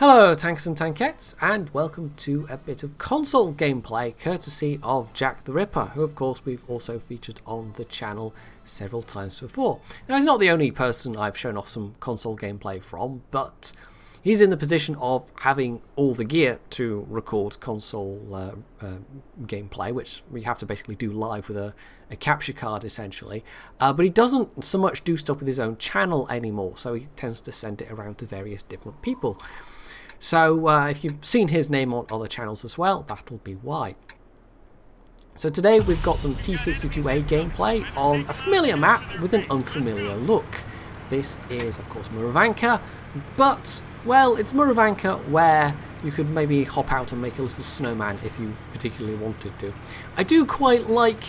Hello tanks and tankettes, and welcome to a bit of console gameplay courtesy of Jack the Ripper, who of course we've also featured on the channel several times before. Now he's not the only person I've shown off some console gameplay from, but he's in the position of having all the gear to record console gameplay, which we have to basically do live with a capture card essentially, but he doesn't so much do stuff with his own channel anymore, so he tends to send it around to various different people. So if you've seen his name on other channels as well, that'll be why. So today we've got some T-62A gameplay on a familiar map with an unfamiliar look. This is of course Muravanka, but well, it's Muravanka where you could maybe hop out and make a little snowman if you particularly wanted to. I do quite like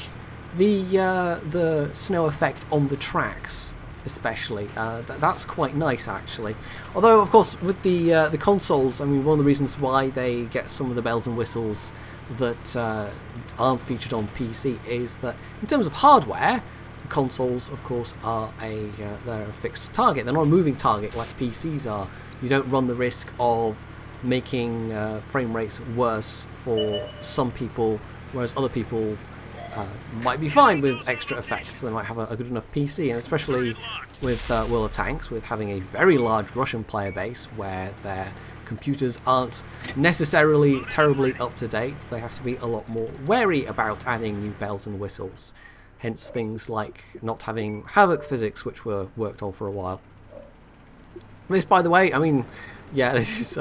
the snow effect on the tracks. Especially, that's quite nice actually. Although, of course, with the consoles, I mean, one of the reasons why they get some of the bells and whistles that aren't featured on PC is that in terms of hardware, the consoles, of course, are they're a fixed target. They're not a moving target like PCs are. You don't run the risk of making frame rates worse for some people, whereas other people might be fine with extra effects. They might have a good enough PC, and especially with World of Tanks, with having a very large Russian player base where their computers aren't necessarily terribly up to date, they have to be a lot more wary about adding new bells and whistles. Hence things like not having Havoc physics, which were worked on for a while. This, by the way, I mean, yeah, this is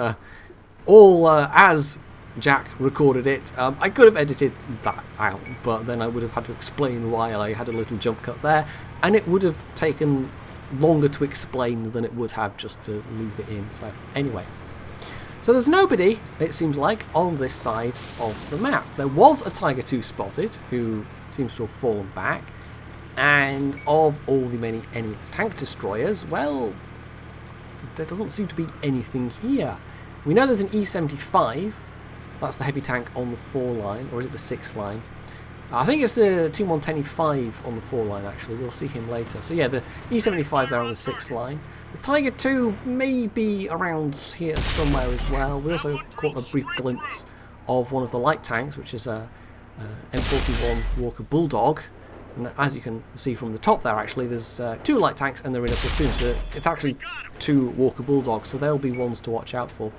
all as Jack recorded it. I could have edited that out, but then I would have had to explain why I had a little jump cut there, and it would have taken longer to explain than it would have just to leave it in. So anyway, so there's nobody, it seems like, on this side of the map. There was a Tiger II spotted, who seems to have fallen back, and of all the many enemy tank destroyers, well, there doesn't seem to be anything here. We know there's an E-75. That's the heavy tank on the 4 line, or is it the 6 line? I think it's the T-110E5 on the 4 line actually, we'll see him later. So yeah, the E-75 there on the 6 line. The Tiger II may be around here somewhere as well. We also caught a brief glimpse of one of the light tanks, which is a M41 Walker Bulldog. And as you can see from the top there actually, there's 2 light tanks and they're in a platoon, so it's actually 2 Walker Bulldogs, so they'll be ones to watch out for.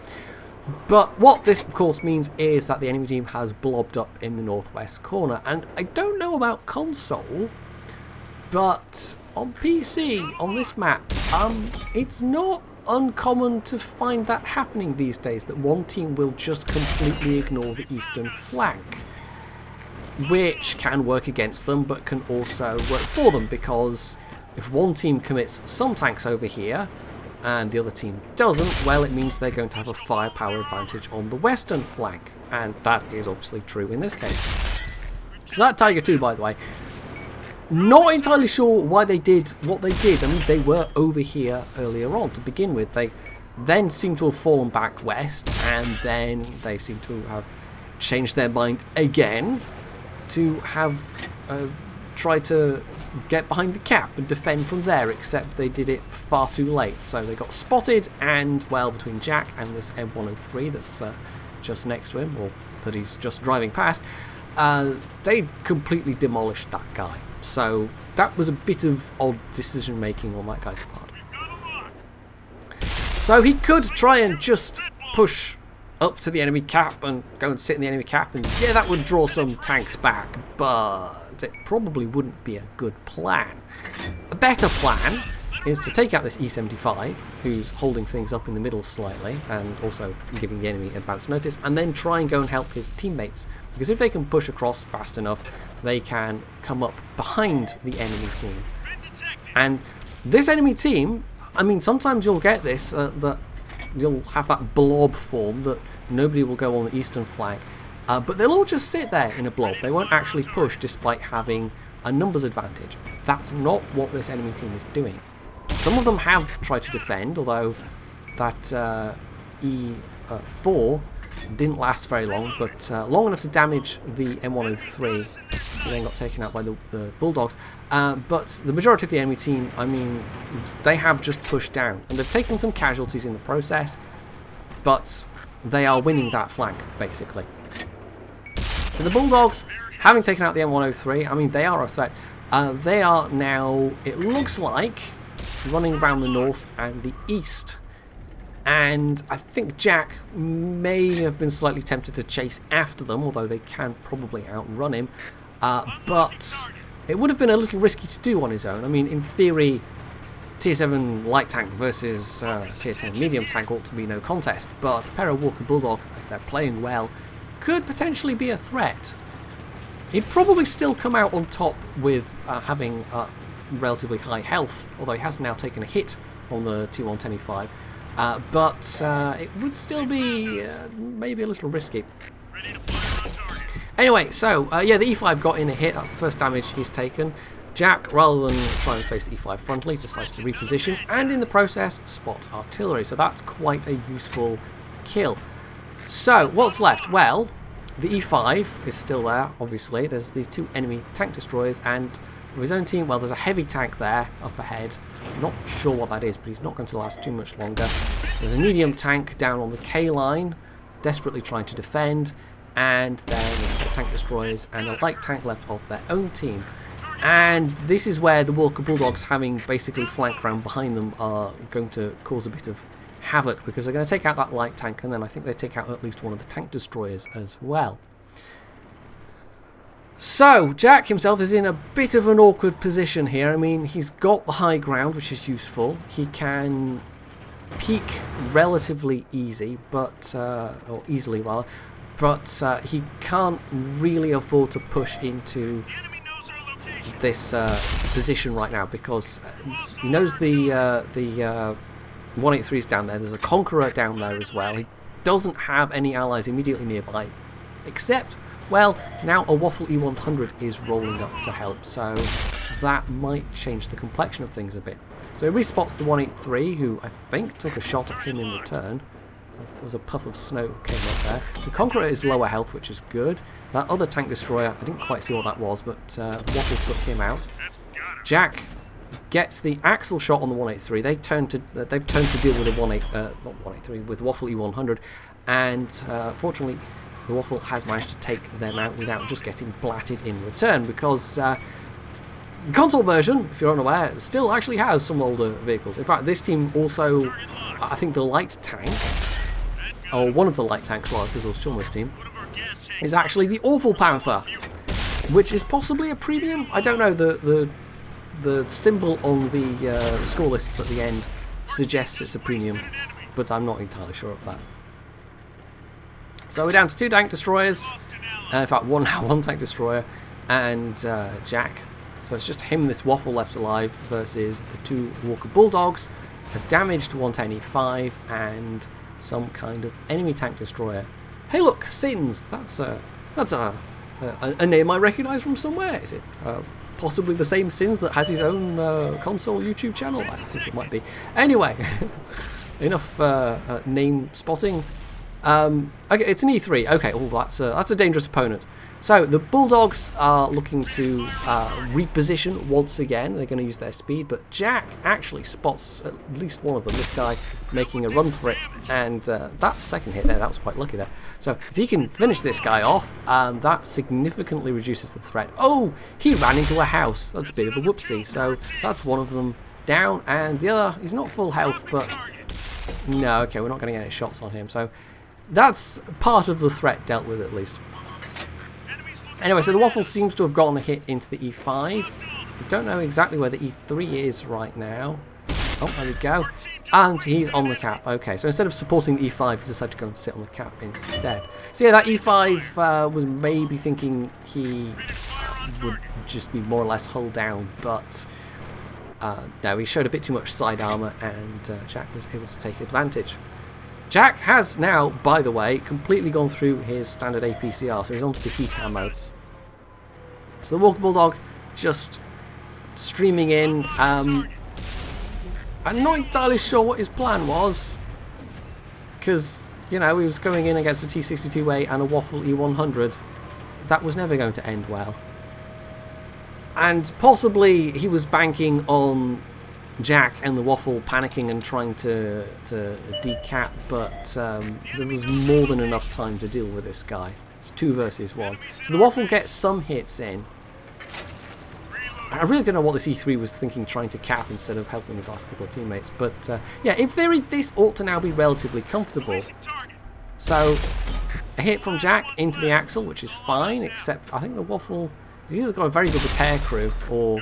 But what this, of course, means is that the enemy team has blobbed up in the northwest corner. And I don't know about console, but on PC, on this map, it's not uncommon to find that happening these days, that one team will just completely ignore the eastern flank, which can work against them, but can also work for them, because if one team commits some tanks over here, and the other team doesn't, well, it means they're going to have a firepower advantage on the western flank, and that is obviously true in this case. So that Tiger II, by the way, not entirely sure why they did what they did. I mean, they were over here earlier on to begin with. They then seem to have fallen back west, and then they seem to have changed their mind again to have tried to get behind the cap and defend from there, except they did it far too late. So they got spotted, and well, between Jack and this M103 that's just next to him, or that he's just driving past, they completely demolished that guy. So that was a bit of odd decision making on that guy's part. So he could try and just push up to the enemy cap and go and sit in the enemy cap, and yeah, that would draw some tanks back, but it probably wouldn't be a good plan. A better plan is to take out this E-75, who's holding things up in the middle slightly, and also giving the enemy advance notice, and then try and go and help his teammates, because if they can push across fast enough, they can come up behind the enemy team. And this enemy team, I mean, sometimes you'll get this, that you'll have that blob form that nobody will go on the eastern flank, but they'll all just sit there in a blob. They won't actually push despite having a numbers advantage. That's not what this enemy team is doing. Some of them have tried to defend, although that E4 didn't last very long, but long enough to damage the M103, who then got taken out by the Bulldogs. But the majority of the enemy team, I mean, they have just pushed down, and they've taken some casualties in the process. but they are winning that flank, basically. So the Bulldogs, having taken out the M103, I mean, they are a threat. They are now, it looks like, running around the north and the east. And I think Jack may have been slightly tempted to chase after them, although they can probably outrun him. But it would have been a little risky to do on his own. I mean, in theory, Tier 7 light tank versus Tier 10 medium tank ought to be no contest. But a pair of Walker Bulldogs, if they're playing well, could potentially be a threat. He'd probably still come out on top with having relatively high health, although he has now taken a hit from the T-110E5. But it would still be maybe a little risky. Anyway, so yeah, the E5 got in a hit. That's the first damage he's taken. Jack, rather than trying to face the E5 frontally, decides to reposition, and in the process spots artillery. So that's quite a useful kill. So what's left? Well, the E5 is still there, obviously. There's these two enemy tank destroyers, and with his own team, well, there's a heavy tank there up ahead. Not sure what that is, but he's not going to last too much longer. There's a medium tank down on the K line, desperately trying to defend, and then there's more tank destroyers and a light tank left of their own team. And this is where the Walker Bulldogs, having basically flanked round behind them, are going to cause a bit of havoc, because they're going to take out that light tank, and then I think they take out at least one of the tank destroyers as well. So, Jack himself is in a bit of an awkward position here. I mean, he's got the high ground, which is useful. He can peek relatively easy, but or easily rather, but he can't really afford to push into this position right now, because he knows the 183 is down there. There's a Conqueror down there as well. He doesn't have any allies immediately nearby, except, well, now a Waffle E100 is rolling up to help, so that might change the complexion of things a bit. So he respots the 183, who I think took a shot at him in return. There was a puff of snow came up there. The Conqueror is lower health, which is good. That other tank destroyer, I didn't quite see what that was, but the Waffle took him out. Jack gets the axle shot on the 183. They've turned to deal with the not 183, with Waffle E100, and fortunately, the Waffle has managed to take them out without just getting blatted in return, because the console version, if you're unaware, still actually has some older vehicles. In fact, this team also, I think the light tank, or one of the light tanks rather, because it was still on this team, is actually the Awful Panther, which is possibly a premium. I don't know, the symbol on the score lists at the end suggests it's a premium, but I'm not entirely sure of that. So we're down to two tank destroyers, in fact one tank destroyer, and Jack. So it's just him, this Waffle, left alive versus the two Walker Bulldogs, a damaged 110E5, and some kind of enemy tank destroyer. Hey look, Sins! That's a name I recognise from somewhere. Is it possibly the same Sins that has his own console YouTube channel? I think it might be. Anyway, enough name spotting. Okay, it's an E3. Okay, oh, that's a dangerous opponent. So the Bulldogs are looking to reposition once again. They're going to use their speed, but Jack actually spots at least one of them, this guy making a run for it, and that second hit there, that was quite lucky there. So if he can finish this guy off, that significantly reduces the threat. Oh, he ran into a house. That's a bit of a whoopsie. So that's one of them down, and the other, he's not full health, but no, okay, we're not going to get any shots on him. So that's part of the threat dealt with, at least. Anyway, so the Waffle seems to have gotten a hit into the E5. We don't know exactly where the E3 is right now. Oh, there we go. And he's on the cap. Okay, so instead of supporting the E5, he decided to go and sit on the cap instead. So yeah, that E5 was maybe thinking he would just be more or less hull down, but no, he showed a bit too much side armour, and Jack was able to take advantage. Jack has now, by the way, completely gone through his standard APCR, so he's onto the heat ammo. So the Walker Bulldog just streaming in. I'm not entirely sure what his plan was, because, you know, he was going in against a T-62A and a Waffle E100. That was never going to end well. And possibly he was banking on Jack and the Waffle panicking and trying to decap, but there was more than enough time to deal with this guy. It's 2 versus 1. So the Waffle gets some hits in. I really don't know what this E3 was thinking, trying to cap instead of helping his last couple of teammates. But yeah, in theory, this ought to now be relatively comfortable. So a hit from Jack into the axle, which is fine, except I think the Waffle, he's either got a very good repair crew or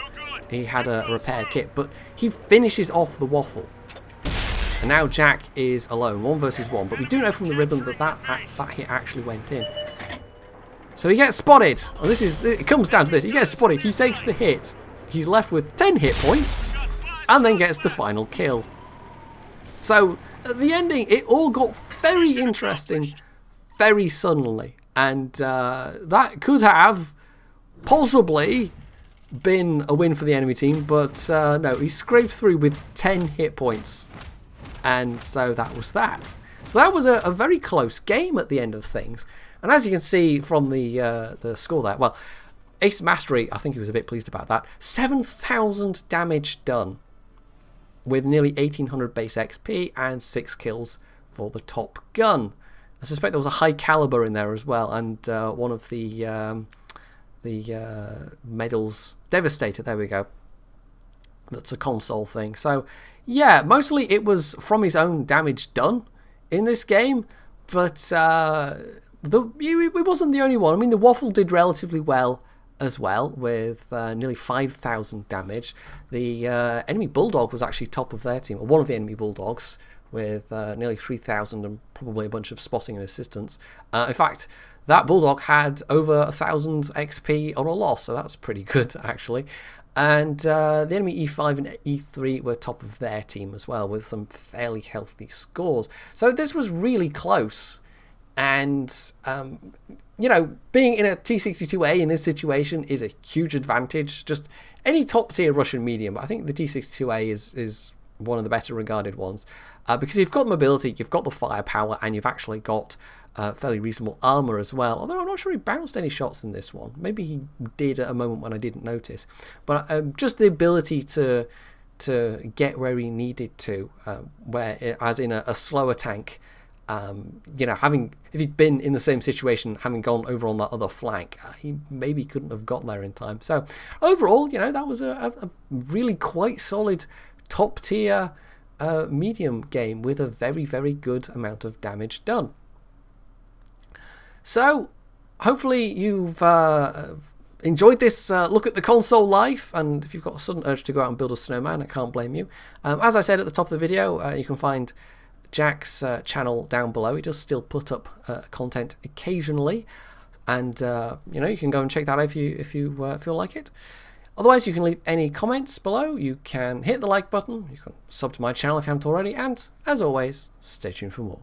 he had a repair kit, but he finishes off the Waffle. And now Jack is alone, 1 versus 1. But we do know from the ribbon that hit actually went in. So he gets spotted. Oh, it comes down to this. He gets spotted. He takes the hit. He's left with 10 hit points and then gets the final kill. So at the ending, it all got very interesting very suddenly. And that could have possibly been a win for the enemy team. But no, he scraped through with 10 hit points. And so that was that. So that was a very close game at the end of things. And as you can see from the score there, well, Ace Mastery, I think he was a bit pleased about that. 7,000 damage done with nearly 1,800 base XP and 6 kills for the top gun. I suspect there was a high caliber in there as well, and one of the medals, Devastator, there we go. That's a console thing. So yeah, mostly it was from his own damage done in this game, but it wasn't the only one. I mean, the Waffle did relatively well as well, with nearly 5,000 damage. The enemy Bulldog was actually top of their team, or one of the enemy Bulldogs, with nearly 3,000 and probably a bunch of spotting and assistance. In fact, that Bulldog had over 1,000 XP on a loss, so that's pretty good, actually. And the enemy E5 and E3 were top of their team as well, with some fairly healthy scores. So this was really close. And, you know, being in a T-62A in this situation is a huge advantage. Just any top-tier Russian medium, I think the T-62A is one of the better regarded ones. Because you've got the mobility, you've got the firepower, and you've actually got fairly reasonable armour as well. Although I'm not sure he bounced any shots in this one. Maybe he did at a moment when I didn't notice. But just the ability to get where he needed to, as in a slower tank. You know, if he'd been in the same situation, having gone over on that other flank, he maybe couldn't have got there in time. So overall, you know, that was a really quite solid top tier medium game with a very, very good amount of damage done. So hopefully you've enjoyed this look at the console life, and if you've got a sudden urge to go out and build a snowman, I can't blame you. As I said at the top of the video, you can find Jack's channel down below. He does still put up content occasionally, and you know, you can go and check that out if you feel like it. Otherwise, you can leave any comments below. You can hit the like button. You can sub to my channel if you haven't already, and as always, stay tuned for more.